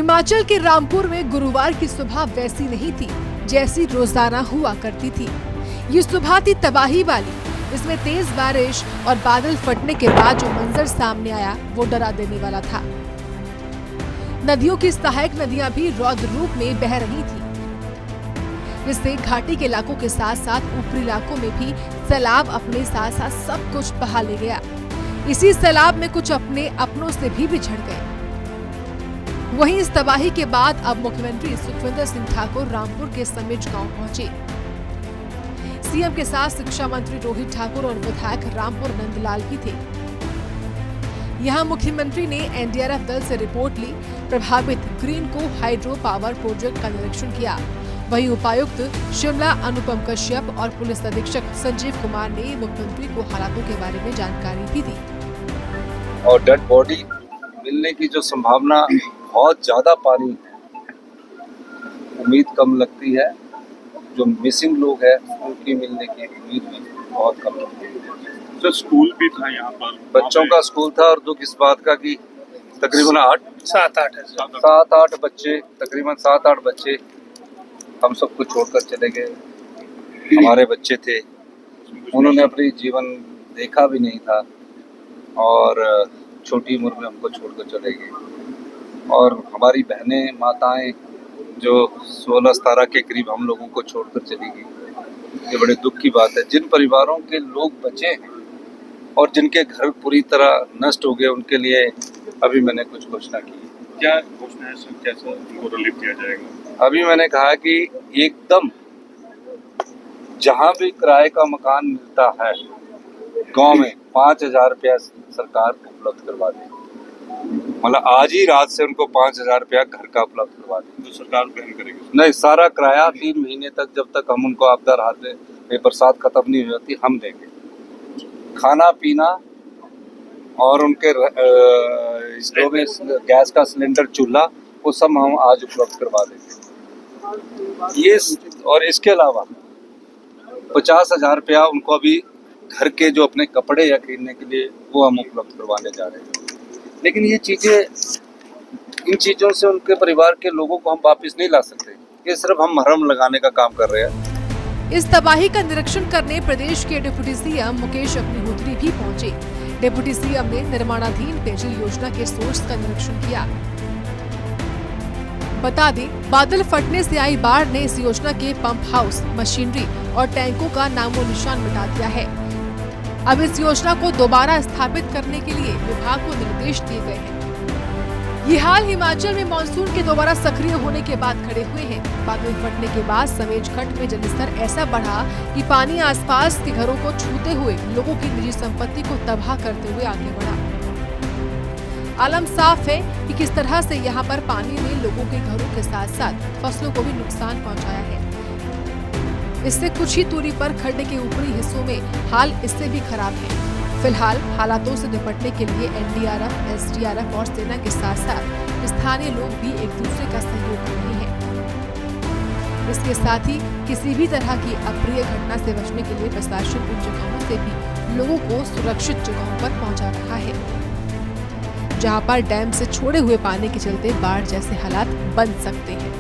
हिमाचल के रामपुर में गुरुवार की सुबह वैसी नहीं थी जैसी रोजाना हुआ करती थी। ये सुबह थी तबाही वाली। इसमें तेज बारिश और बादल फटने के बाद जो मंजर सामने आया वो डरा देने वाला था। नदियों की सहायक नदियां भी रौद्र रूप में बह रही थी, जिससे घाटी के इलाकों के साथ साथ ऊपरी इलाकों में भी सैलाब अपने साथ साथ सब कुछ बहा ले गया। इसी सैलाब में कुछ अपने अपनों से भी बिछड़ गए। वहीं इस तबाही के बाद अब मुख्यमंत्री सुखविंदर सिंह ठाकुर रामपुर के समिज गांव पहुंचे। सीएम के साथ शिक्षा मंत्री रोहित ठाकुर और विधायक रामपुर नंदलाल भी थे। यहां मुख्यमंत्री ने एनडीआरएफ दल से रिपोर्ट ली, प्रभावित ग्रीन को हाइड्रो पावर प्रोजेक्ट का निरीक्षण किया। वहीं उपायुक्त शिमला अनुपम कश्यप और पुलिस अधीक्षक संजीव कुमार ने मुख्यमंत्री को हालातों के बारे में जानकारी भी दी। और डेड बॉडी मिलने की जो संभावना बहुत ज्यादा पानी उम्मीद कम लगती है। जो मिसिंग लोग हैं उनकी मिलने की उम्मीद भी बहुत कम लगती है। तो स्कूल भी था यहाँ पर, बच्चों का स्कूल था और दुख इस बात का कि तकरीबन 7-8 बच्चे, तकरीबन 7-8 बच्चे हम सबको छोड़कर चले गए। हमारे बच्चे थे, उन्होंने अपनी जीवन देखा भी नहीं था और छोटी उम्र में हमको छोड़कर चले गए। और हमारी बहनें, माताएं जो 16-17 के करीब हम लोगों को छोड़कर चली गई। ये बड़े दुख की बात है। जिन परिवारों के लोग बचे हैं और जिनके घर पूरी तरह नष्ट हो गए, उनके लिए अभी मैंने कुछ घोषणा की। क्या घोषणा है सर, कैसे उनको रिलीफ दिया जाएगा? अभी मैंने कहा कि एकदम जहां भी किराए का मकान मिलता है गांव में 5,000 रुपया सरकार उपलब्ध करवा दे। मतलब आज ही रात से उनको 5,000 रुपया घर का उपलब्ध करवा दे। तो सरकार वहन करेगी? नहीं, सारा किराया 3 महीने तक, जब तक हम उनको आपदा राहत में बरसात खत्म नहीं हो जाती, हम देंगे। खाना पीना और उनके स्टोव में गैस का सिलेंडर, चूल्हा, वो सब हम आज उपलब्ध करवा देंगे। ये और इसके अलावा 50,000 रुपया उनको अभी घर के जो अपने कपड़े या खरीदने के लिए वो हम उपलब्ध करवाने जा रहे हैं। लेकिन ये चीजें, इन चीजों से उनके परिवार के लोगों को हम वापस नहीं ला सकते। ये सिर्फ हम मरहम लगाने का काम कर रहे हैं। इस तबाही का निरीक्षण करने प्रदेश के डिप्टी सीएम मुकेश अग्निहोत्री भी पहुंचे। डिप्टी सीएम ने निर्माणाधीन पेयजल योजना के सोर्स का निरीक्षण किया। बता दें, बादल फटने से आई बाढ़ ने इस योजना के पंप हाउस, मशीनरी और टैंकों का नामो निशान मिटा दिया है। अब इस योजना को दोबारा स्थापित करने के लिए विभाग को निर्देश दिए गए हैं। ये हाल हिमाचल में मानसून के दोबारा सक्रिय होने के बाद खड़े हुए हैं। बादल फटने के बाद समेज खड्ड में जलस्तर ऐसा बढ़ा कि पानी आसपास के घरों को छूते हुए लोगों की निजी संपत्ति को तबाह करते हुए आगे बढ़ा। आलम साफ है कि किस तरह से यहाँ पर पानी ने लोगों के घरों के साथ साथ फसलों को भी नुकसान पहुँचाया है। इससे कुछ ही दूरी पर खड्डे के ऊपरी हिस्सों में हाल इससे भी खराब है। फिलहाल हालातों से निपटने के लिए एनडीआरएफ, एसडीआरएफ और सेना के साथ साथ स्थानीय लोग भी एक दूसरे का सहयोग कर रहे हैं। इसके साथ ही किसी भी तरह की अप्रिय घटना से बचने के लिए प्रशासन उन जगहों से भी लोगों को सुरक्षित जगहों पर पहुंचा रहा है, जहां पर डैम से छोड़े हुए पानी के चलते बाढ़ जैसे हालात बन सकते हैं।